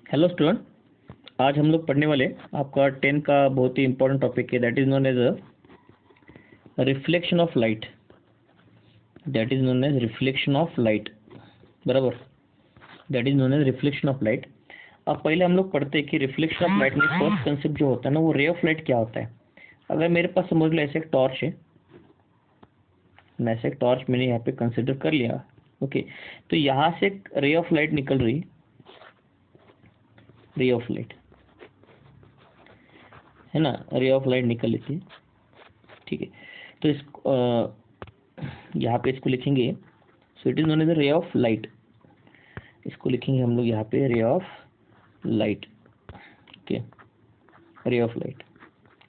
Hello student, आज हम लोग पढ़ने वाले आपका 10 का बहुत ही इंपॉर्टेंट टॉपिक है, that is known as a reflection of light. That is known as reflection of light, बराबर। That is known as reflection of light. अब पहले हम लोग पढ़ते हैं कि रिफ्लेक्शन ऑफ लाइट में फर्स्ट कंसेप्ट जो होता है ना, वो रे ऑफ लाइट क्या होता है। अगर मेरे पास समझ लो ऐसे एक टॉर्च है, ऐसे एक टॉर्च मैंने यहाँ पे कंसिडर कर लिया, ओके। तो यहाँ से एक रे ऑफ लाइट निकल रही, रे ऑफ लाइट है ना, रे ऑफ लाइट निकल लेती है, ठीक है। तो इस यहाँ पे इसको लिखेंगे, so it is known as ray of light. इसको लिखेंगे हम लोग यहाँ पे ray of light, okay, ray of light,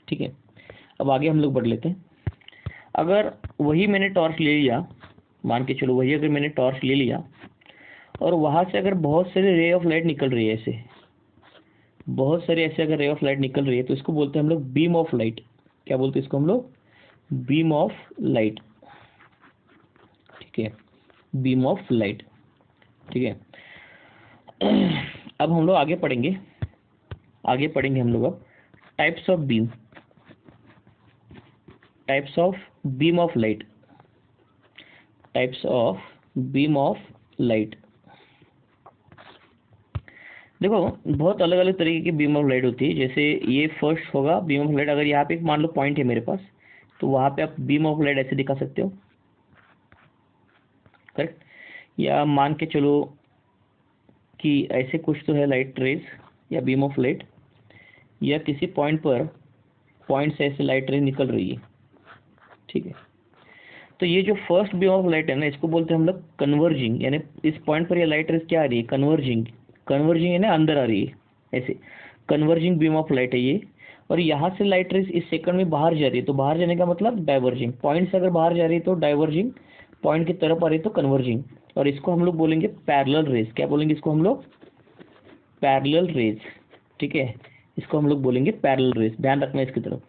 ठीक है। अब आगे हम लोग बढ़ लेते हैं। अगर वही मैंने टॉर्च ले लिया, मान के चलो वही अगर मैंने टॉर्च ले लिया और वहां से अगर बहुत सारे रे ऑफ लाइट निकल रही है, ऐसे बहुत सारे ऐसे अगर रे ऑफ लाइट निकल रही है, तो इसको बोलते हैं हम लोग बीम ऑफ लाइट। क्या बोलते हैं इसको हम लोग? बीम ऑफ लाइट, ठीक है, बीम ऑफ लाइट, ठीक है। अब हम लोग आगे पढ़ेंगे हम लोग अब types of beam, types of beam of light, types of beam of light. देखो बहुत अलग अलग तरीके की बीम ऑफ लाइट होती है। जैसे ये फर्स्ट होगा बीम ऑफ लाइट। अगर यहाँ पे मान लो पॉइंट है मेरे पास, तो वहां पे आप बीम ऑफ लाइट ऐसे दिखा सकते हो, करेक्ट। या मान के चलो कि ऐसे कुछ तो है लाइट रेज या बीम ऑफ लाइट, या किसी पॉइंट पर, पॉइंट से ऐसे लाइट रेज निकल रही है, ठीक है। तो ये जो फर्स्ट बीम ऑफ लाइट है ना, इसको बोलते हैं हम लोग कन्वर्जिंग, यानी इस पॉइंट पर ये लाइट रेज क्या आ रही है? कन्वर्जिंग, कन्वर्जिंग है ना, अंदर आ रही है, ऐसे कन्वर्जिंग बीम ऑफ लाइट है ये। और यहाँ से लाइट रेज इस सेकंड में बाहर जा रही है, तो बाहर जाने का मतलब डाइवर्जिंग। पॉइंट से अगर बाहर जा रही है तो डाइवर्जिंग, पॉइंट की तरफ आ रही है तो कन्वर्जिंग। और इसको हम लोग बोलेंगे पैरेलल रेज। क्या बोलेंगे इसको हम लोग? पैरेलल रेज, ठीक है। इसको हम लोग बोलेंगे पैरेलल रेज, ध्यान रखना इसकी तरफ।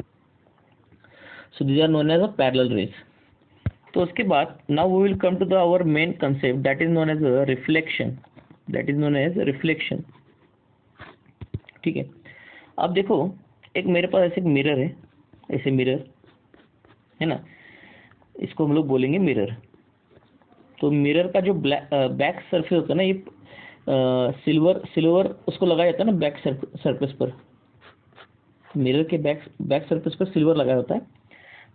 So these are known as a parallel rays. तो उसके बाद now we will come to the our main concept, that is known as reflection, that is known as reflection, ठीक है। अब देखो एक मेरे पास ऐसे एक मिरर है, ऐसे मिरर है ना, इसको हम लोग बोलेंगे मिरर। तो मिरर का जो बैक सरफेस होता है ना, ये सिल्वर उसको लगाया जाता है ना बैक सरफेस पर, मिरर के बैक सरफेस पर सिल्वर लगाया होता है,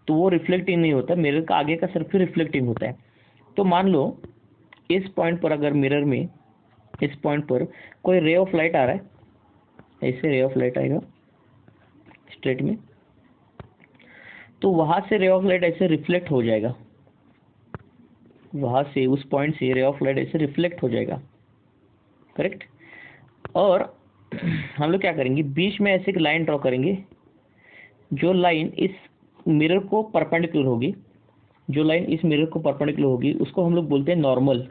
तो वो रिफ्लेक्टिंग नहीं होता। मिरर का आगे का सरफेस रिफ्लेक्टिंग होता है। तो मान लो इस पॉइंट पर, अगर मिरर में इस पॉइंट पर कोई रे ऑफ लाइट आ रहा है, ऐसे रे ऑफ लाइट आएगा स्ट्रेट में, तो वहां से रे ऑफ लाइट ऐसे रिफ्लेक्ट हो जाएगा, वहां से उस पॉइंट से रे ऑफ लाइट ऐसे रिफ्लेक्ट हो जाएगा, करेक्ट। और हम लोग क्या करेंगे, बीच में ऐसे एक लाइन ड्रॉ करेंगे, जो लाइन इस मिरर को परपेंडिकुलर होगी, जो लाइन इस मिरर को परपेंडिकुलर होगी उसको हम लोग बोलते हैं नॉर्मल।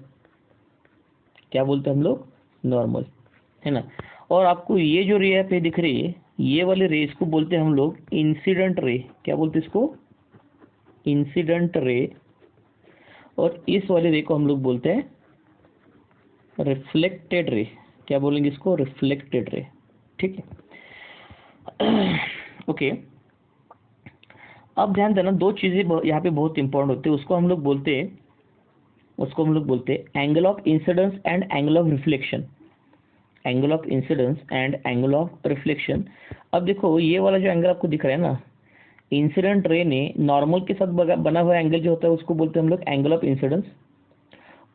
क्या बोलते हैं हम लोग? नॉर्मल, है ना। और आपको ये जो रे पे दिख रही है, ये वाली रे, इसको बोलते हैं हम लोग इंसिडेंट रे। क्या बोलते हैं इसको? Incident ray. और इस वाले रे को हम लोग बोलते हैं रिफ्लेक्टेड रे। क्या बोलेंगे इसको? रिफ्लेक्टेड रे, ठीक है। ओके, अब ध्यान देना, दो चीजें यहाँ पे बहुत इंपॉर्टेंट होती है। उसको हम लोग बोलते हैं angle of incidence and angle of reflection, angle of incidence and angle of reflection. अब देखो ये वाला जो एंगल आपको दिख रहा है ना, इंसिडेंट रे ने नॉर्मल के साथ बना हुआ एंगल जो होता है उसको बोलते हैं हम लोग एंगल ऑफ इंसिडेंस,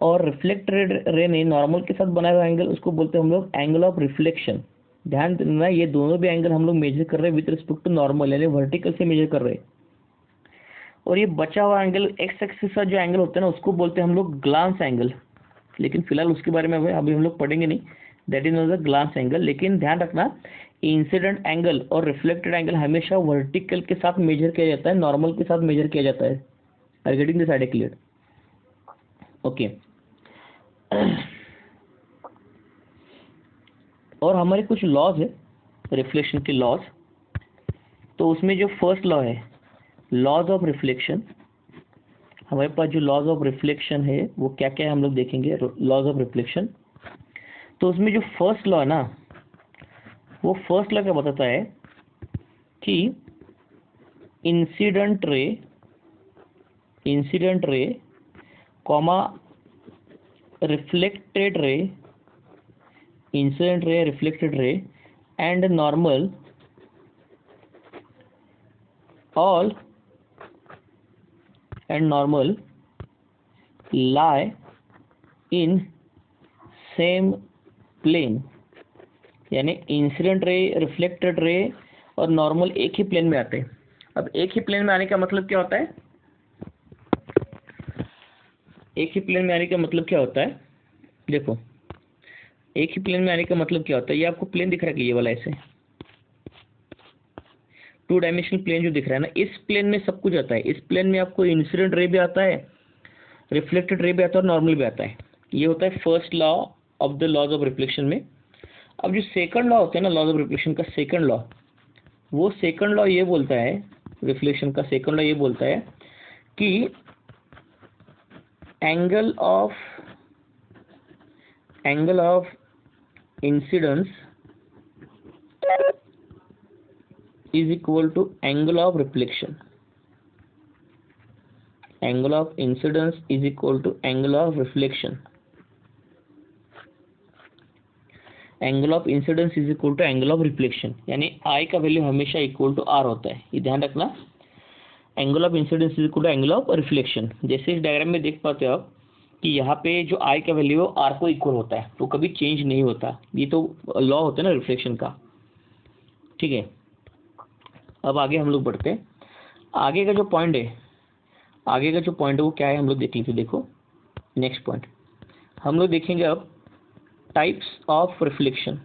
और रिफ्लेक्टेड रे ने नॉर्मल के साथ बनाया हुआ एंगल उसको बोलते हैं हम लोग एंगल ऑफ रिफ्लेक्शन। ध्यान देना, ये दोनों भी एंगल हम लोग मेजर कर रहे हैं विद रिस्पेक्ट टू नॉर्मल, यानी वर्टिकल से मेजर कर रहे हैं। और ये बचा हुआ एंगल एक्स एक्सिस का जो एंगल होता है ना, उसको बोलते हैं हम लोग ग्लांस एंगल। लेकिन फिलहाल उसके बारे में अभी हम लोग पढ़ेंगे नहीं, that is not the glance angle. लेकिन ध्यान रखना, इंसिडेंट एंगल और रिफ्लेक्टेड एंगल हमेशा वर्टिकल के साथ मेजर किया जाता है, नॉर्मल के साथ मेजर किया जाता है। Are getting this idea clear? Okay. और हमारे कुछ लॉज है रिफ्लेक्शन के लॉज। तो उसमें जो फर्स्ट लॉ है, लॉज ऑफ रिफ्लेक्शन, हमारे पास जो लॉज ऑफ रिफ्लेक्शन है वो क्या क्या है हम लोग देखेंगे, लॉज ऑफ रिफ्लेक्शन। तो उसमें जो फर्स्ट लॉ है ना, वो फर्स्ट लॉ क्या बताता है कि incident ray comma reflected ray, incident ray, reflected ray and normal all and normal lie in same plane, यानी इंसिडेंट रे, रिफ्लेक्टेड रे और नॉर्मल एक ही प्लेन में आते हैं। अब एक ही प्लेन में आने का मतलब क्या होता है? एक ही प्लेन में आने का मतलब क्या होता है? देखो, एक ही प्लेन में आने का मतलब क्या होता है? ये आपको प्लेन दिख रहा है कि ये वाला ऐसे 2 डायमेंशनल प्लेन जो दिख रहा है ना, इस प्लेन में सब कुछ आता है। इस प्लेन में आपको इंसिडेंट रे भी आता है, रिफ्लेक्टेड रे भी आता है और नॉर्मल भी आता है। ये होता है first law of the laws of reflection में। अब जो सेकंड लॉ होता है ना, लॉज ऑफ रिफ्लेक्शन का सेकंड लॉ, वो सेकंड लॉ ये बोलता है, रिफ्लेक्शन का सेकंड लॉ ये बोलता है कि angle of incidence is equal to angle of reflection. Angle of incidence is equal to angle of reflection. Angle of incidence is equal to angle of reflection, यानी I का value हमेशा equal to R होता है, ये ध्यान रखना। Angle of incidence is equal to angle of reflection. जैसे इस डायग्राम में देख पाते हो आप कि यहाँ पे जो I का वैल्यू है R को इक्वल होता है, तो कभी चेंज नहीं होता। ये तो लॉ होता है ना रिफ्लेक्शन का, ठीक है। अब आगे हम लोग बढ़ते हैं। आगे का जो पॉइंट है वो क्या है, हम लोग देख लीजिए। देखो नेक्स्ट पॉइंट हम लोग देखेंगे अब types of reflection.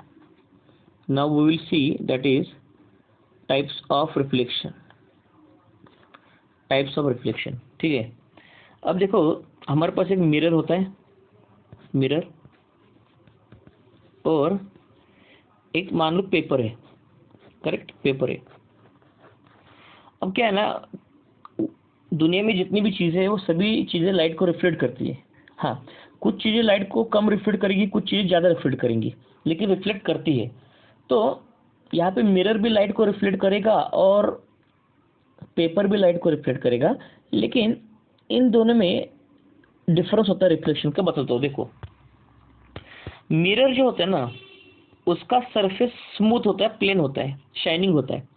Now we will see that is types of reflection, ठीक है। अब देखो हमारे पास एक मिरर होता है, मिरर, और एक मान लो पेपर है, करेक्ट, पेपर है। अब क्या है ना, दुनिया में जितनी भी चीज़ें हैं वो सभी चीज़ें लाइट को रिफ्लेक्ट करती है। हाँ, कुछ चीज़ें लाइट को कम रिफ्लेक्ट करेगी, कुछ चीज़ें ज़्यादा रिफ्लेक्ट करेंगी, लेकिन रिफ्लेक्ट करती है। तो यहाँ पे मिरर भी लाइट को रिफ्लेक्ट करेगा और पेपर भी लाइट को रिफ्लेक्ट करेगा, लेकिन इन दोनों में डिफरेंस होता है रिफ्लेक्शन का। बताता हूँ, देखो मिरर जो होता है ना, उसका सरफेस स्मूथ होता है, प्लेन होता है, शाइनिंग होता है।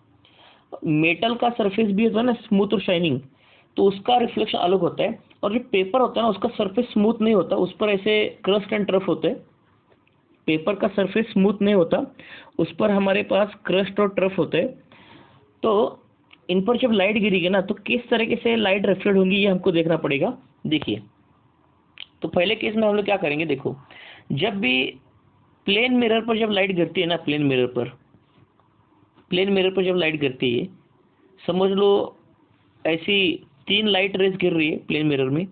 मेटल का सरफेस भी होता है ना स्मूथ और शाइनिंग, तो उसका रिफ्लेक्शन अलग होता है। और जो पेपर होता है ना, उसका सरफेस स्मूथ नहीं होता, उस पर ऐसे क्रस्ट एंड ट्रफ होते हैं। पेपर का सरफेस स्मूथ नहीं होता, उस पर हमारे पास क्रस्ट और ट्रफ होते हैं। तो इन पर जब लाइट गिरेगी ना, तो किस तरीके से लाइट रिफ्लेक्ट होंगी ये हमको देखना पड़ेगा। देखिए, तो पहले केस में हम लोग क्या करेंगे, देखो जब भी प्लेन मिरर पर जब लाइट गिरती है ना, प्लेन मिरर पर जब लाइट गिरती है, समझ लो ऐसी 3 लाइट रेज गिर रही है प्लेन मिरर में।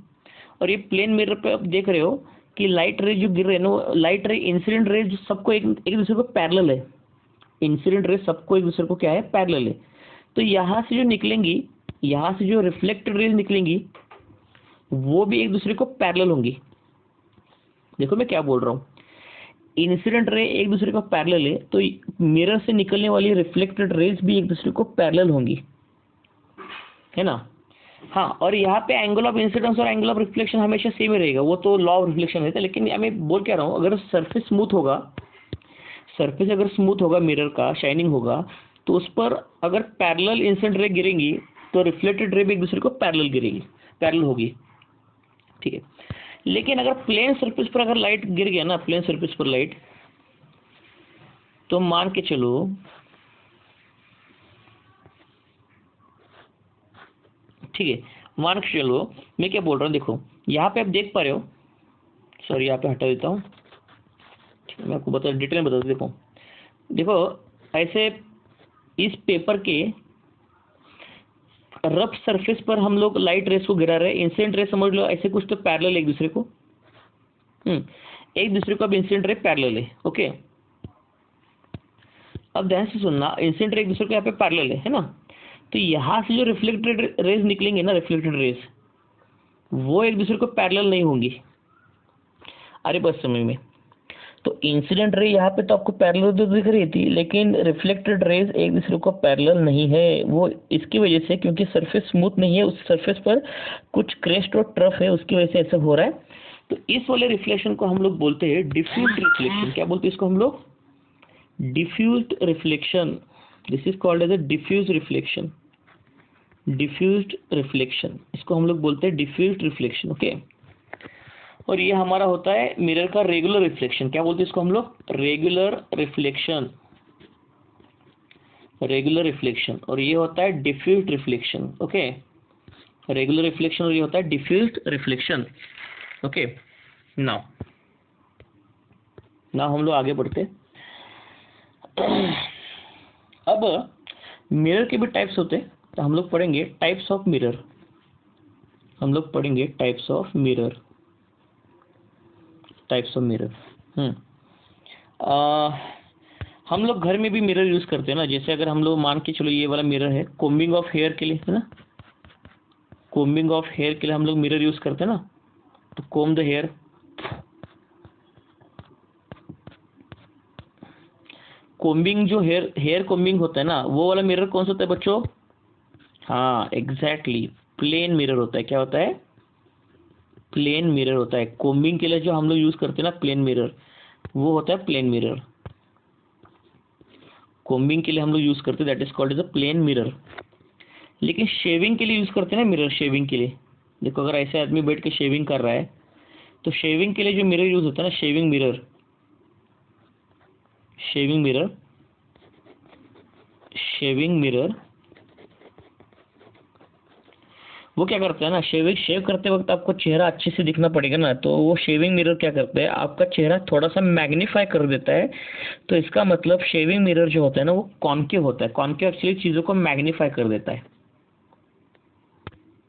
और ये प्लेन मिरर पे आप देख रहे हो कि लाइट रे जो गिर रहे हैं ना, लाइट रे, इंसिडेंट रे जो सबको एक दूसरे को पैरेलल है। इंसिडेंट रे सबको एक दूसरे को क्या है, पैरेलल है। तो यहाँ से जो निकलेंगी, यहाँ से जो रिफ्लेक्टेड रेज निकलेंगी, वो भी एक दूसरे को पैरेलल होंगी। देखो मैं क्या बोल रहा हूँ, इंसिडेंट रे एक दूसरे को पैरेलल है, तो मिरर से निकलने वाली रिफ्लेक्टेड रेज भी एक दूसरे को पैरेलल होंगी, है ना। हाँ, और यहाँ पे एंगल ऑफ इंसिडेंस और एंगल ऑफ रिफ्लेक्शन हमेशा सेम ही रहेगा, वो तो लॉ ऑफ रिफ्लेक्शन रहता है। लेकिन मैं बोल क्या रहा हूँ, अगर सरफेस अगर स्मूथ होगा मिरर का, शाइनिंग होगा, तो उस पर अगर पैरेलल इंसिडेंट रे गिरेंगी, तो रिफ्लेक्टेड रे भी एक दूसरे को पैरेलल होगी, ठीक है। लेकिन अगर प्लेन सरफेस पर अगर लाइट गिर गया ना, प्लेन सरफेस पर लाइट, तो मान के चलो ठीक है, मान के चलो, मैं क्या बोल रहा हूँ, देखो यहाँ पे आप देख पा रहे हो, सॉरी यहाँ पे हटा देता हूँ, मैं आपको डिटेल में बता दूँ। देखो ऐसे इस पेपर के रफ सरफेस पर हम लोग लाइट रेस को गिरा रहे हैं। इंसिडेंट रे समझ लो ऐसे कुछ तो पैरेलल एक दूसरे को, एक दूसरे को अब इंसिडेंट रे पैरेलल है, ओके। अब ध्यान से सुनना, इंसिडेंट रे एक दूसरे को यहाँ पे पैरेलल है ना। तो यहाँ से जो रिफ्लेक्टेड रेज निकलेंगे ना, रिफ्लेक्टेड रेज, वो एक दूसरे को पैरेलल नहीं होंगी। अरे बस समय में तो इंसिडेंट रे यहाँ पे तो आपको पैरेलल तो दिख रही थी, लेकिन रिफ्लेक्टेड रेज एक दूसरे को पैरेलल नहीं है। वो इसकी वजह से, क्योंकि सरफेस स्मूथ नहीं है, उस सरफेस पर कुछ क्रेस्ट और ट्रफ है, उसकी वजह से ऐसा हो रहा है। तो इस वाले रिफ्लेक्शन को हम लोग बोलते हैं डिफ्यूज्ड रिफ्लेक्शन। क्या बोलते हैं इसको हम लोग? Diffused reflection. This is called as a diffuse reflection. Diffused reflection, इसको हम लोग बोलते हैं डिफ्यूज्ड रिफ्लेक्शन। ओके, और ये हमारा होता है मिरर का रेगुलर रिफ्लेक्शन। क्या बोलते हैं इसको हम लोग? Regular reflection. रेगुलर रिफ्लेक्शन, और ये होता है diffused reflection. Okay, regular reflection और ये होता है डिफ्यूज्ड रिफ्लेक्शन। ओके, नाउ हम लोग आगे बढ़ते हैं। अब मिरर के भी टाइप्स होते हैं, तो हम लोग पढ़ेंगे टाइप्स ऑफ मिरर। हम लोग पढ़ेंगे types of mirror. Types of mirror. हम लोग घर में भी मिरर यूज करते हैं ना। जैसे अगर हम लोग मान के चलो ये वाला मिरर है कोम्बिंग ऑफ हेयर के लिए, है ना। कोम्बिंग ऑफ हेयर के लिए हम लोग मिरर यूज करते हैं ना। तो कोम द हेयर, कोम्बिंग जो हेयर कोम्बिंग होता है ना, वो वाला मिरर कौन सा होता है बच्चों? हाँ एग्जैक्टली, प्लेन मिरर होता है। क्या होता है? प्लेन मिरर होता है। कोम्बिंग के लिए जो हम लोग यूज करते हैं ना प्लेन मिरर, वो होता है प्लेन मिरर। कोम्बिंग के लिए हम लोग यूज करते हैं, that is called as a plane mirror. लेकिन शेविंग के लिए यूज करते हैं ना मिरर। शेविंग के लिए देखो, अगर ऐसे आदमी बैठ के शेविंग कर रहा है, तो शेविंग के लिए जो मिरर यूज होता है ना, shaving mirror, shaving mirror, shaving mirror, वो क्या करता है ना, शेव करते वक्त आपको चेहरा अच्छे से दिखना पड़ेगा ना, तो वो शेविंग मिरर क्या करता है, आपका चेहरा थोड़ा सा मैग्नीफाई कर देता है। तो इसका मतलब शेविंग मिरर जो होता है ना, वो कॉन्केव होता है। कॉन्केव एक्चुअली चीजों को मैग्नीफाई कर देता है।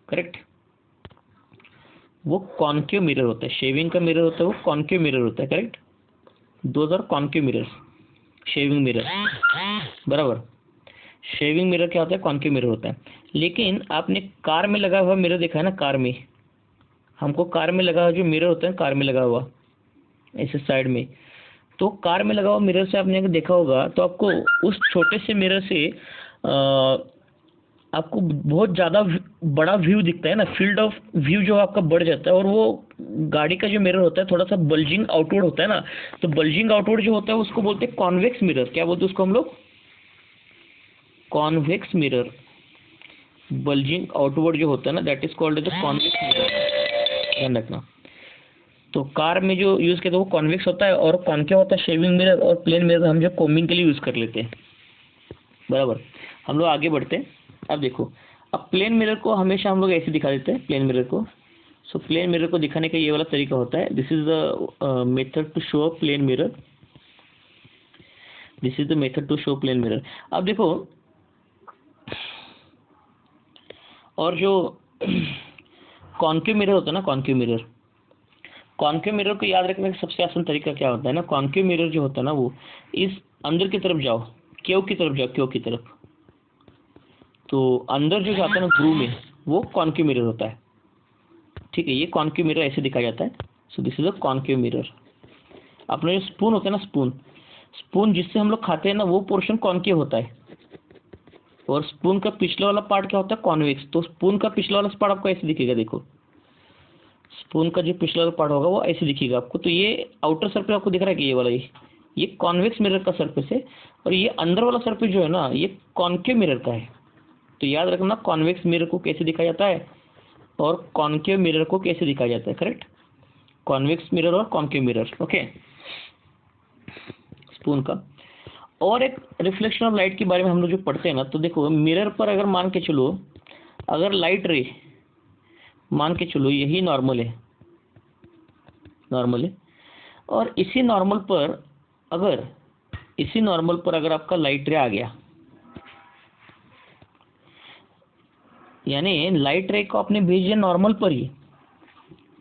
करेक्ट, वो कॉन्केव मिरर होता है। शेविंग का मिरर होता है, वो कॉन्केव मिरर होता है। Correct, those are concave mirrors. Shaving mirror, बराबर। शेविंग मिरर क्या होता है? कॉन्केव मिरर होता है। लेकिन आपने कार में लगा हुआ मिरर देखा है ना? कार में, हमको कार में लगा हुआ जो मिरर होता है, कार में लगा हुआ ऐसे साइड में, तो कार में लगा हुआ मिरर से आपने अगर देखा होगा, तो आपको उस छोटे से मिरर से आपको बहुत ज़्यादा बड़ा व्यू दिखता है ना। फील्ड ऑफ व्यू जो आपका बढ़ जाता है। और वो गाड़ी का जो मिरर होता है थोड़ा सा बल्जिंग आउटवर्ड होता है ना, तो बल्जिंग आउटवर्ड जो होता है उसको बोलते हैं कॉन्वेक्स मिरर। क्या बोलते हैं उसको हम लोग? Convex mirror. बल्जिंग आउटवर्ड जो होता है ना, that is called as convex mirror. ध्यान रखना। तो कार में जो यूज करते हैं वो कॉन्वेक्स होता है, और कॉन्केव होता है शेविंग मिरर, और प्लेन मिरर हम जो कोमिंग के लिए यूज कर लेते हैं। बराबर। हम लोग आगे बढ़ते हैं। अब देखो, अब प्लेन मिरर को हमेशा हम लोग ऐसे दिखा देते हैं, प्लेन मिरर को। सो प्लेन मिरर को दिखाने का ये वाला तरीका होता है। This is the method to show plane mirror. This is the method to show plane mirror. अब देखो, और जो कॉन्केव मिरर होता है ना, कॉन्केव मिरर, कॉन्केव मिरर को याद रखने का सबसे आसान तरीका क्या होता है ना, कॉन्केव मिरर जो होता है ना, वो इस अंदर की तरफ जाओ, क्यू की तरफ जाओ, क्यू की तरफ, तो अंदर जो जाता है ना ग्रू में, वो कॉन्केव मिरर होता है। ठीक है, ये कॉन्केव मिरर ऐसे दिखाया जाता है। So this is a concave mirror. अपना जो स्पून होता है ना, स्पून, स्पून जिससे हम लोग खाते हैं ना, वो पोर्शन कॉन्केव होता है। और स्पून का पिछला वाला पार्ट क्या होता है? कॉन्वेक्स। तो स्पून का पिछला वाला पार्ट आपको ऐसे दिखेगा। देखो, स्पून का जो पिछला वाला पार्ट होगा वो ऐसे दिखेगा आपको। तो ये आउटर सरफेस आपको दिख रहा है कि ये वाला, ये कॉन्वेक्स मिरर का सरफेस है। और ये अंदर वाला सरफेस जो है ना, ये कॉन्केव मिरर का है। तो याद रखना, कॉन्वेक्स मिरर को कैसे दिखाया जाता है और कॉन्केव मिरर को कैसे दिखाया जाता है। करेक्ट, कॉन्वेक्स मिरर और कॉन्केव मिरर। ओके, स्पून का। और एक रिफ्लेक्शन ऑफ लाइट के बारे में हम लोग जो पढ़ते हैं ना, तो देखो मिरर पर अगर मान के चलो, अगर लाइट रे मान के चलो यही नॉर्मल है, नॉर्मल है, और इसी नॉर्मल पर अगर आपका लाइट रे आ गया, यानी लाइट रे को आपने भेज दिया नॉर्मल पर ही,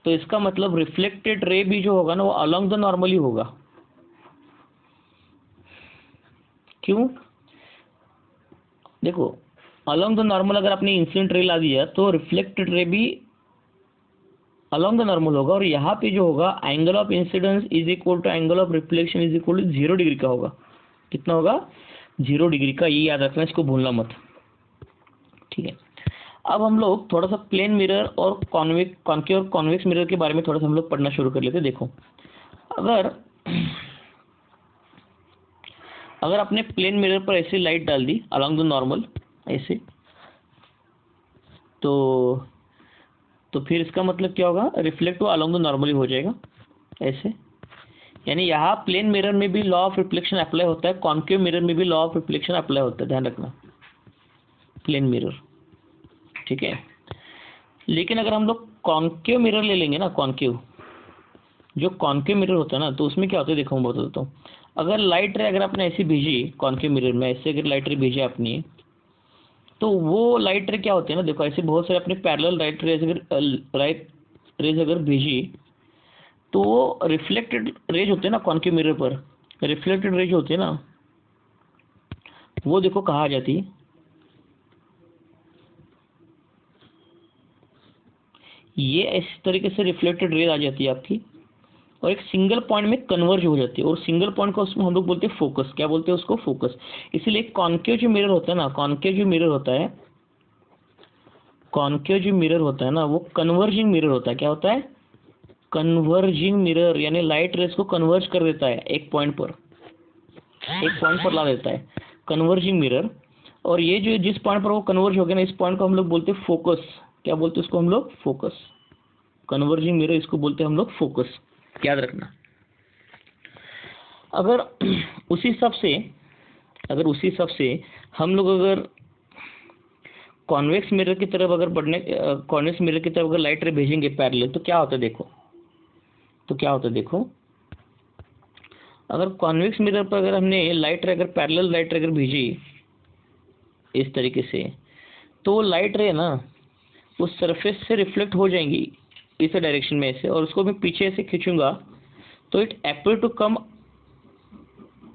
तो इसका मतलब रिफ्लेक्टेड रे भी जो होगा ना, वो अलोंग द नॉर्मल ही होगा। क्यों? देखो, अलोंग द नॉर्मल अगर आपने इंसिडेंट रे ला दिया, तो रिफ्लेक्टेड रे भी अलॉन्ग द नॉर्मल होगा, और यहाँ पे जो होगा angle of incidence is equal to angle of reflection is equal to 0 degree का होगा। कितना होगा? 0 डिग्री का। ये याद रखना, इसको भूलना मत। ठीक है, अब हम लोग थोड़ा सा प्लेन मिरर और कॉन्केव और कॉन्वेक्स मिरर के बारे में थोड़ा सा हम लोग पढ़ना शुरू कर लेते हैं। देखो, अगर आपने प्लेन मिरर पर ऐसे लाइट डाल दी अलॉन्ग द नॉर्मल ऐसे, तो फिर इसका मतलब क्या होगा? रिफ्लेक्ट वो अलॉन्ग द नॉर्मली हो जाएगा ऐसे। यानी यहाँ प्लेन मिरर में भी लॉ ऑफ रिफ्लेक्शन अप्लाई होता है, कॉन्केव मिरर में भी लॉ ऑफ रिफ्लेक्शन अप्लाई होता है, ध्यान रखना, प्लेन मिरर। ठीक है, लेकिन अगर हम लोग कॉन्केव मिरर ले लेंगे ना, कॉन्केव, जो कॉन्केव मिरर होता है ना, तो उसमें क्या होता है देखो, मैं बता देता हूँ। अगर लाइट रे अगर आपने ऐसी भेजी कॉन्केव मिरर में, ऐसे अगर लाइट रे भेजी आपने, तो वो लाइट रे क्या होते हैं ना, देखो ऐसे बहुत सारे अपने पैरेलल लाइट रेज अगर भेजी, तो वो रिफ्लेक्टेड रेज होते हैं ना कॉन्केव मिरर पर, रिफ्लेक्टेड रेज होते हैं ना, वो देखो कहाँ आ जाती है, ये इस तरीके से रिफ्लेक्टेड रेज आ जाती है आपकी, और एक सिंगल पॉइंट में कन्वर्ज हो जाती है, और सिंगल पॉइंट को उसमें हम लोग बोलते हैं फोकस। क्या बोलते हैं उसको? फोकस। इसीलिए कॉन्केव जो मिरर होता है ना, कॉन्केव जो मिरर होता है, कॉन्केव जो मिरर होता है ना, वो कन्वर्जिंग मिरर होता है। क्या होता है? कन्वर्जिंग मिरर, यानी लाइट रेस को कन्वर्ज कर देता है एक पॉइंट पर, एक पॉइंट पर ला देता है, कन्वर्जिंग मिरर। और ये जो जिस पॉइंट पर वो कन्वर्ज हो गया ना, इस पॉइंट को हम लोग बोलते हैं फोकस। क्या बोलते हैं उसको हम लोग? फोकस। कन्वर्जिंग मिरर इसको बोलते हैं हम लोग फोकस, याद रखना। अगर उसी हिसाब से हम लोग अगर कॉन्वेक्स मिरर की तरफ अगर कॉन्वेक्स मिरर की तरफ अगर लाइट रे भेजेंगे पैरेलल, तो क्या होता है देखो, अगर कॉन्वेक्स मिरर पर अगर हमने लाइट रे अगर पैरेलल लाइट रे अगर भेजी इस तरीके से, तो लाइट रे ना उस सरफेस से रिफ्लेक्ट हो जाएंगी इस डायरेक्शन में ऐसे, और उसको मैं पीछे से खींचूंगा तो it appear to come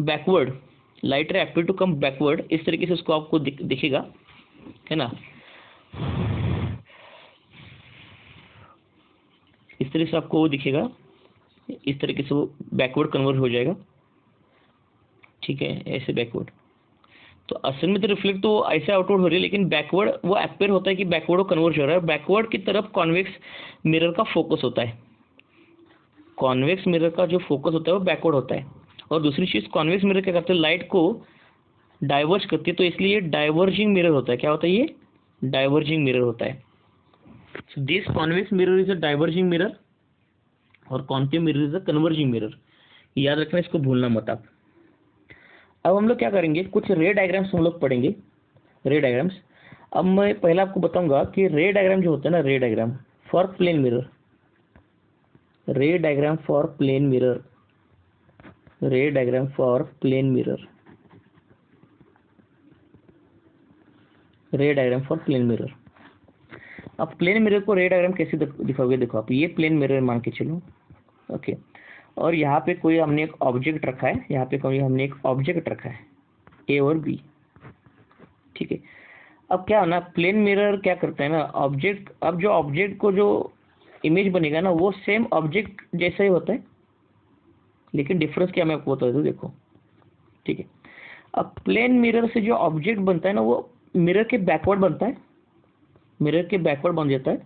backward, light ray appear to come backward, इस तरीके से उसको आपको दिखेगा, है ना, इस तरीके से आपको वो दिखेगा, इस तरीके से वो बैकवर्ड कन्वर्ट हो जाएगा। ठीक है, ऐसे बैकवर्ड। तो असल में तो रिफ्लेक्ट तो ऐसे आउटवर्ड हो रही है, लेकिन बैकवर्ड वो अपीयर होता है कि बैकवर्ड कन्वर्ट हो रहा है, बैकवर्ड की तरफ कॉन्वेक्स मिरर का फोकस होता है। कॉन्वेक्स मिरर का जो फोकस होता है वो बैकवर्ड होता है। और दूसरी चीज, कॉन्वेक्स मिरर क्या करते हैं? लाइट को डाइवर्ज करती है, तो इसलिए डाइवर्जिंग मिरर होता है। क्या होता है? ये डाइवर्जिंग मिरर होता है। So this convex mirror is a diverging mirror और concave mirror is a converging mirror. याद रखना, इसको भूलना मत आप। अब हम लोग क्या करेंगे, कुछ रे डायग्राम्स हम लोग पढ़ेंगे, रे डायग्राम्स। अब मैं पहले आपको बताऊंगा कि रे डायग्राम जो होता है ना, ray diagram for plane mirror, ray diagram for plane mirror, ray diagram for plane mirror, ray diagram for plane mirror. अब प्लेन मिरर को रे डायग्राम कैसे दिखाओगे? देखो आप, ये प्लेन मिरर मान के चलो, ओके, और यहाँ पे कोई हमने एक ऑब्जेक्ट रखा है, यहाँ पे कोई हमने एक ऑब्जेक्ट रखा है ए और बी। ठीक है, अब क्या होना, प्लेन मिरर क्या करता है ना, ऑब्जेक्ट, अब जो ऑब्जेक्ट को जो इमेज बनेगा ना, वो सेम ऑब्जेक्ट जैसा ही होता है, लेकिन डिफरेंस क्या मैं आपको बता दूं, देखो। ठीक है, अब प्लेन मिरर से जो ऑब्जेक्ट बनता है ना, वो मिरर के बैकवर्ड बनता है, मिरर के बैकवर्ड बन जाता है।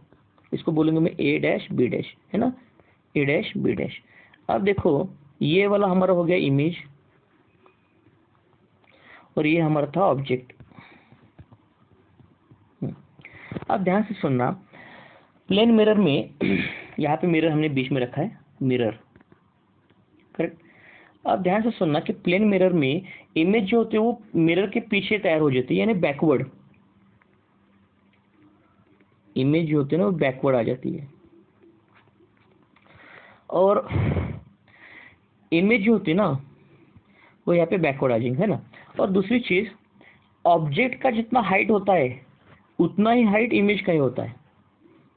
इसको बोलेंगे मैं ए डैश बी डैश, है ना, ए डैश बी डैश। अब देखो, ये वाला हमारा हो गया इमेज, और ये हमारा था ऑब्जेक्ट। अब ध्यान से सुनना, प्लेन मिरर में यहाँ पे मिरर हमने बीच में रखा है, मिरर, करेक्ट। अब ध्यान से सुनना कि प्लेन मिरर में इमेज जो होती है वो मिरर के पीछे तैयार हो जाती है, यानी बैकवर्ड, इमेज जो होती है ना वो बैकवर्ड आ जाती है, और इमेज जो होती है ना वो यहाँ पे बैकवर्ड आ जाएंगे, है ना। और दूसरी चीज, ऑब्जेक्ट का जितना हाइट होता है उतना ही हाइट इमेज का ही होता है।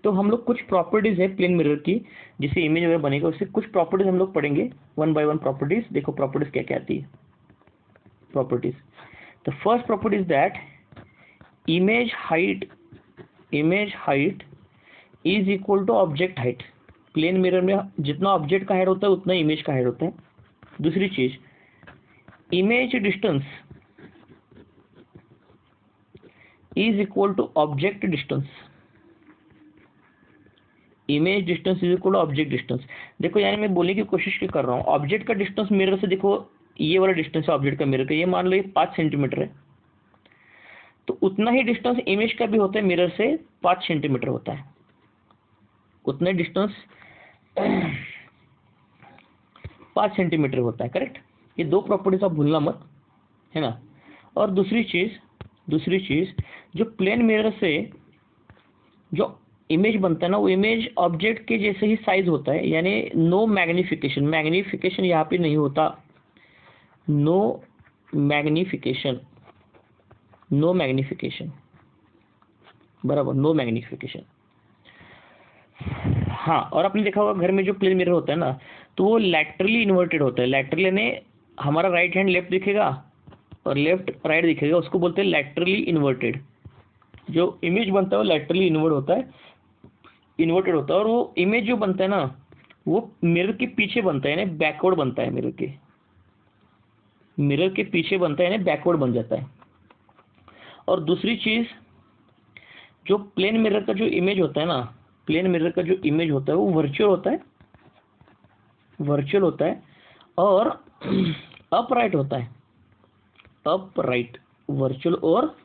तो हम लोग कुछ प्रॉपर्टीज है प्लेन मिरर की, जिससे इमेज वगैरह बनेगा, उससे कुछ प्रॉपर्टीज हम लोग पढ़ेंगे वन बाय वन प्रॉपर्टीज। देखो प्रॉपर्टीज क्या क्या आती है, properties. The first property is that image height is equal to object height. Plane mirror में जितना ऑब्जेक्ट का हाइट होता है उतना इमेज का हाइट होता है। दूसरी चीज, image distance is equal to object distance. Image distance is equal to object distance. देखो यानी मैं बोलने की कोशिश क्या कर रहा हूँ, ऑब्जेक्ट का डिस्टेंस मिरर से, देखो ये वाला डिस्टेंस है ऑब्जेक्ट का मिरर का, ये मान लो ये 5 सेंटीमीटर है, तो उतना ही डिस्टेंस इमेज का भी होता है मिरर से 5 सेंटीमीटर होता है, उतना डिस्टेंस 5 सेंटीमीटर होता है, करेक्ट। ये दो प्रॉपर्टीज आप भूलना मत, है ना। और दूसरी चीज जो प्लेन मिरर से जो इमेज बनता है ना, वो इमेज ऑब्जेक्ट के जैसे ही साइज होता है, यानी नो मैग्निफिकेशन, मैग्निफिकेशन यहाँ पे नहीं होता, नो मैग्निफिकेशन, बराबर, नो मैग्निफिकेशन। हाँ, और आपने देखा होगा घर में जो प्लेन मिरर होता है ना, तो वो लैटरली इन्वर्टेड होता है। लैटरली यानी हमारा राइट हैंड लेफ्ट दिखेगा और लेफ्ट राइट दिखेगा, उसको बोलते हैं लैटरली इन्वर्टेड। जो इमेज बनता है वो लैटरली इन्वर्टेड होता है, और वो इमेज जो बनता है ना, वो मिरर के पीछे बनता है, यानी बैकवर्ड बनता है, मिरर के पीछे बनता है, यानी बैकवर्ड बन जाता है। और दूसरी चीज, जो प्लेन मिरर का जो इमेज होता है ना, प्लेन मिरर का जो इमेज होता है वो वर्चुअल होता है और अपराइट होता है, वर्चुअल और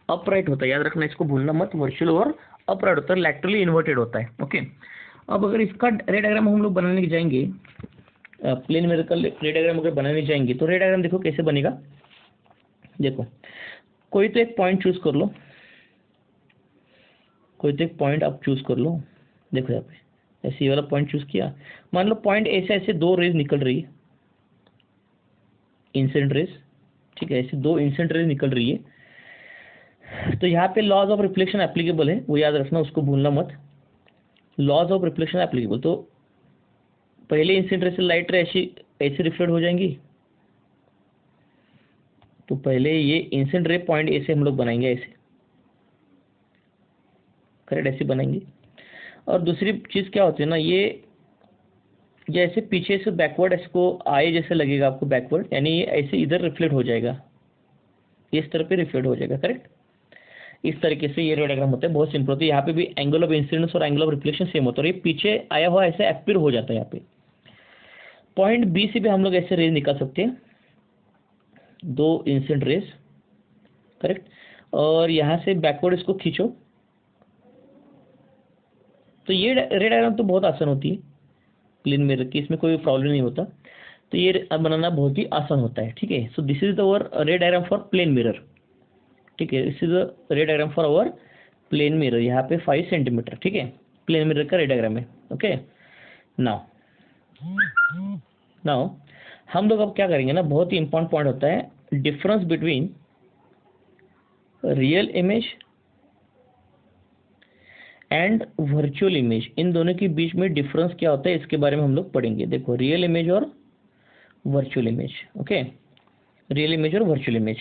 अपराइट होता है, याद रखना, इसको भूलना मत, वर्चुअल और अपराइट होता है, लैटरली इन्वर्टेड होता है। ओके, अब अगर इसका रे डायग्राम हम लोग बनाने जाएंगे, प्लेन मिरर का रे डायग्राम अगर बनाने जाएंगे, तो रे डायग्राम देखो कैसे बनेगा। देखो, कोई तो एक पॉइंट चूज कर लो, आप चूज कर लो। देखो यहाँ पे ऐसे ये वाला पॉइंट चूज किया, मान लो पॉइंट ऐसे दो रेज निकल रही है, इंसिडेंट रेज, ठीक है, ऐसे दो इंसिडेंट रेज निकल रही है, तो यहाँ पे लॉज ऑफ रिफ्लेक्शन एप्लीकेबल है, वो याद रखना, उसको भूलना मत, लॉज ऑफ रिफ्लेक्शन एप्लीकेबल। तो पहले इंसिडेंट रेज से लाइट रे ऐसे रिफ्लेक्ट हो जाएंगी, तो पहले ये इंसिडेंट रे पॉइंट ऐसे हम लोग बनाएंगे, ऐसे, करेक्ट, ऐसे बनाएंगे। और दूसरी चीज क्या होती है ना, ये जैसे पीछे से बैकवर्ड इसको आए जैसे लगेगा आपको, बैकवर्ड यानी ये ऐसे इधर रिफ्लेक्ट हो जाएगा, इस तरह पे रिफ्लेक्ट हो जाएगा, करेक्ट। इस तरीके से ये रे डायग्राम होता है, बहुत सिंपल होता है। यहाँ पे भी एंगल ऑफ इंसिडेंस और एंगल ऑफ रिफ्लेक्शन सेम होता है, और ये पीछे आया हुआ ऐसे अपीयर हो जाता है। यहाँ पे पॉइंट बी से भी हम लोग ऐसे रेज निकाल सकते हैं, दो इंसिडेंट रेज, करेक्ट, और यहाँ से बैकवर्ड इसको खींचो, तो ये रे डायग्राम तो बहुत आसान होती है प्लेन मिरर की, इसमें कोई प्रॉब्लम नहीं होता, तो ये बनाना बहुत ही आसान होता है, ठीक है। सो दिस इज अवर रे डायग्राम फॉर प्लेन मिरर, ठीक है, this is the ray diagram for our plane mirror, यहाँ पे 5 सेंटीमीटर, ठीक है, प्लेन मिरर का रे डायग्राम है। ओके, नाउ हम लोग अब क्या करेंगे ना, बहुत ही इंपॉर्टेंट पॉइंट होता है, difference between real image and virtual image, इन दोनों के बीच में डिफरेंस क्या होता है, इसके बारे में हम लोग पढ़ेंगे। देखो, रियल इमेज और virtual image, okay, real image और वर्चुअल इमेज।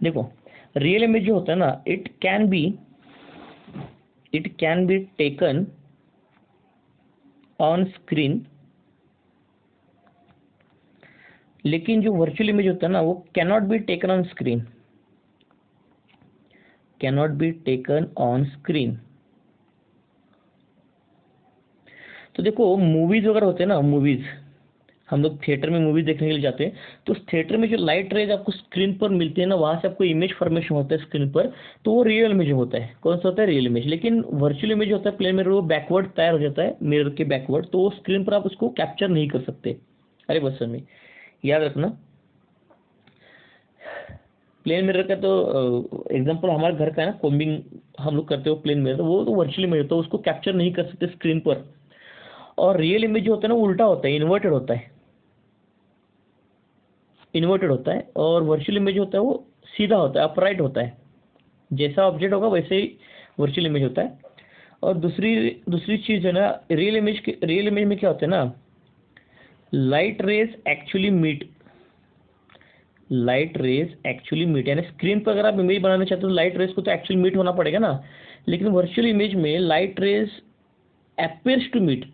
देखो, रियल इमेज जो होता है ना, it can be taken on screen, लेकिन जो वर्चुअल इमेज होता है ना, वो cannot be taken on screen, cannot be taken on screen. तो देखो, मूवीज वगैरह होते हैं ना, मूवीज, हम लोग थिएटर में मूवीज देखने के लिए जाते हैं, तो उस थिएटर में जो लाइट रेज आपको स्क्रीन पर मिलती है ना, वहां से आपको इमेज फॉर्मेशन होता है स्क्रीन पर, तो वो रियल इमेज होता है। कौन सा होता है? Real image. लेकिन वर्चुअल इमेज होता है प्लेन मिरर, वो बैकवर्ड तैयार हो जाता है मिरर के बैकवर्ड, तो वो स्क्रीन पर आप उसको कैप्चर नहीं कर सकते। अरे बस में याद रखना, प्लेन मिरर का तो एग्जांपल हमारे घर का है ना, कोम्बिंग हम लोग करते हो प्लेन मिरर, वो तो वर्चुअल इमेज होता है, उसको कैप्चर नहीं कर सकते स्क्रीन पर। और रियल इमेज जो होता है ना, उल्टा होता है, इन्वर्टेड होता है, और वर्चुअल इमेज होता है वो सीधा होता है, अपराइट होता है, जैसा ऑब्जेक्ट होगा वैसे ही वर्चुअल इमेज होता है। और दूसरी चीज है ना, रियल इमेज में क्या होता है ना, लाइट रेज एक्चुअली मीट, यानी स्क्रीन पर अगर आप इमेज बनाना चाहते हो तो लाइट रेज को तो एक्चुअली मीट होना पड़ेगा ना, लेकिन वर्चुअल इमेज में light rays appears to meet,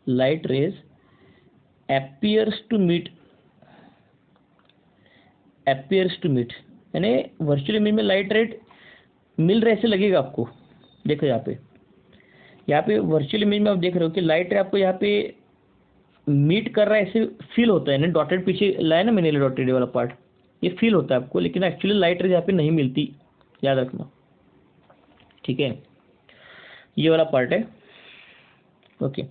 light rays appears to meet यानी वर्चुअल इमेज में लाइट रेट मिल रहे ऐसे लगेगा आपको। देखो यहाँ पे वर्चुअल इमेज में आप देख रहे हो कि लाइट रे आपको यहाँ पे मीट कर रहा है ऐसे फील होता है ना, डॉटेड पीछे लाया ना मैंने डॉटेड वाला पार्ट, ये फील होता है आपको, लेकिन एक्चुअली लाइट रेज यहाँ पे नहीं मिलती, याद रखना, ठीक है। ये वाला पार्ट है, okay.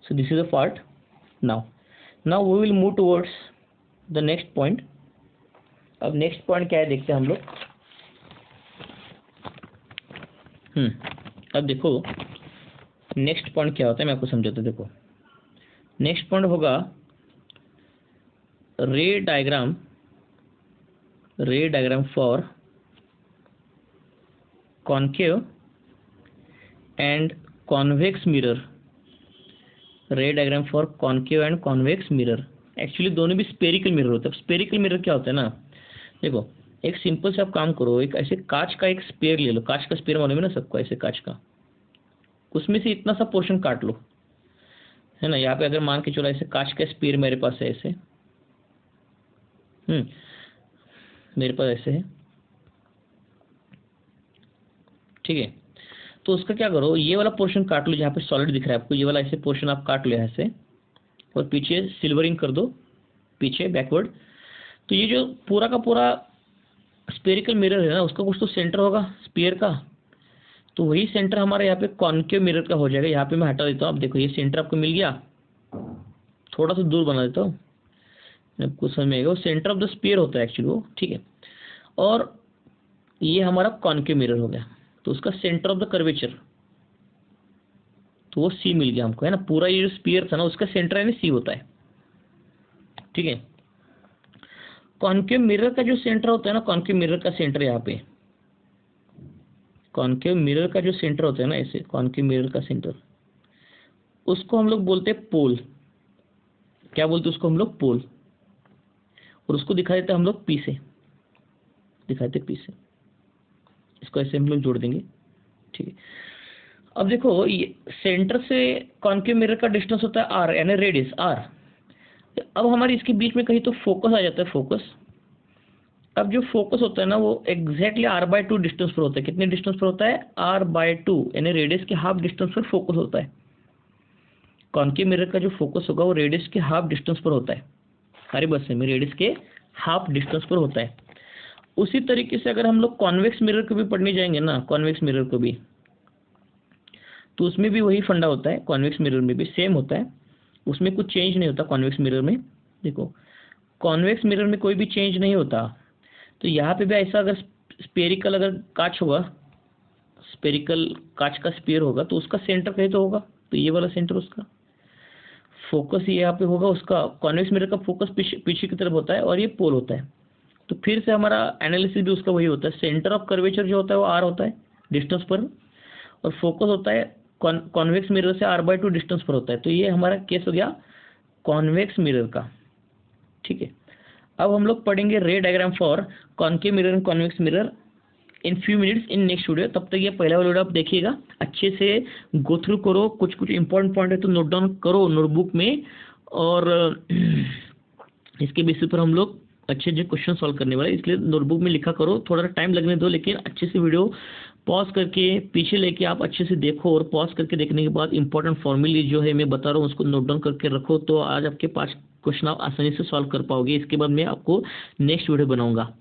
So this is a part. Now we will move towards the next point. अब नेक्स्ट पॉइंट क्या है देखते हैं हम लोग। अब देखो नेक्स्ट पॉइंट क्या होता है, मैं आपको समझाता हूँ। देखो नेक्स्ट पॉइंट होगा रे diagram for concave and convex mirror. Ray diagram for concave and convex mirror, actually दोनों भी स्पेरिकल मिरर होता है। स्पेरिकल मिरर क्या होता है ना, देखो एक सिंपल से आप काम करो, एक ऐसे कांच का एक स्पेयर ले लो, कांच का स्पेयर मालूम है ना सबको, ऐसे कांच का, उसमें से इतना सा पोर्शन काट लो, है ना। यहाँ पे अगर मान के चलो ऐसे कांच का स्पेयर मेरे पास है, ऐसे मेरे पास ऐसे है, ठीक है। तो उसका क्या करो, ये वाला पोर्शन काट लो जहाँ पे सॉलिड दिख रहा है आपको, ये वाला ऐसे पोर्शन आप काट लो ऐसे, और पीछे सिल्वरिंग कर दो, पीछे बैकवर्ड। तो ये जो पूरा का पूरा स्पेरिकल मिरर है ना, उसका कुछ तो सेंटर होगा स्पेयर का, तो वही सेंटर हमारे यहाँ पे कॉन्केव मिरर का हो जाएगा। यहाँ पे मैं हटा देता हूँ, आप देखो ये सेंटर आपको मिल गया, थोड़ा सा दूर बना देता हूँ, आपको समझ में आएगा। वो सेंटर ऑफ द स्पेयर होता है एक्चुअली वो, ठीक है। और ये हमारा कॉन्केव मिरर हो गया, तो उसका सेंटर ऑफ द कर्वेचर, तो वो सी मिल गया हमको, है ना। पूरा ये जो स्पेयर था ना, उसका सेंटर है ना सी होता है, ठीक है। कॉन्केव मिरर का जो सेंटर होता है ना, कॉन्केव मिरर का सेंटर यहाँ पे, कॉन्केव मिरर का जो सेंटर होता है ना, ऐसे कॉन्केव मिरर का सेंटर, उसको हम लोग बोलते हैं पोल। क्या बोलते हैं उसको हम लोग? पोल। और उसको दिखा देते हैं हम लोग पी से, दिखाते पी से, इसको ऐसे हम लोग जोड़ देंगे, ठीक है। अब देखो ये सेंटर से कॉन्केव मिरर का डिस्टेंस होता है आर, यानी रेडियस आर। अब हमारे इसके बीच में कहीं तो फोकस आ जाता है, फोकस। अब जो फोकस होता है ना, वो एग्जैक्टली r/2 डिस्टेंस पर होता है। कितने डिस्टेंस पर होता है? r/2, यानी रेडियस के हाफ डिस्टेंस पर फोकस होता है। कॉन्केव मिरर का जो फोकस होगा वो रेडियस के हाफ डिस्टेंस पर होता है, हमारे बस में रेडियस के हाफ डिस्टेंस पर होता है। उसी तरीके से अगर हम लोग कॉन्वेक्स मिरर को भी पढ़ने जाएंगे ना, कॉन्वेक्स मिरर को भी, तो उसमें भी वही फंडा होता है। कॉन्वेक्स मिरर में भी सेम होता है, उसमें कुछ चेंज नहीं होता। कॉन्वेक्स मिरर में देखो, कॉन्वेक्स मिरर में कोई भी चेंज नहीं होता। तो यहाँ पे भी ऐसा, अगर स्पेरिकल अगर कांच होगा, स्पेरिकल कांच का स्पेयर होगा, तो उसका सेंटर कहीं तो होगा, तो ये वाला सेंटर उसका फोकस यहाँ पे होगा। उसका कॉन्वेक्स मिरर का फोकस पीछे की तरफ होता है, और ये पोल होता है। तो फिर से हमारा एनालिसिस भी उसका वही होता है। सेंटर ऑफ कर्वेचर जो होता है वो आर होता है डिस्टेंस पर, और फोकस होता है कॉन्वेक्स मिरर से r/2 डिस्टेंस पर होता है। तो ये हमारा केस हो गया कॉन्वेक्स मिरर का, ठीक है। अब हम लोग पढ़ेंगे रे diagram for concave mirror and convex mirror in few minutes in next video. तब तक ये पहला वाला वीडियो आप देखिएगा, अच्छे से गो थ्रू करो, कुछ कुछ इंपॉर्टेंट पॉइंट है तो नोट डाउन करो नोटबुक में, और इसके बेसिस पर हम लोग अच्छे अच्छे क्वेश्चन सॉल्व करने वाले, इसलिए नोटबुक में लिखा करो। थोड़ा सा टाइम लगने दो, लेकिन अच्छे से वीडियो पॉज करके पीछे लेके आप अच्छे से देखो, और पॉज करके देखने के बाद इंपॉर्टेंट फॉर्मूले जो है मैं बता रहा हूँ उसको नोट डाउन करके रखो। तो आज आपके 5 क्वेश्चन आप आसानी से सॉल्व कर पाओगे। इसके बाद मैं आपको नेक्स्ट वीडियो बनाऊंगा।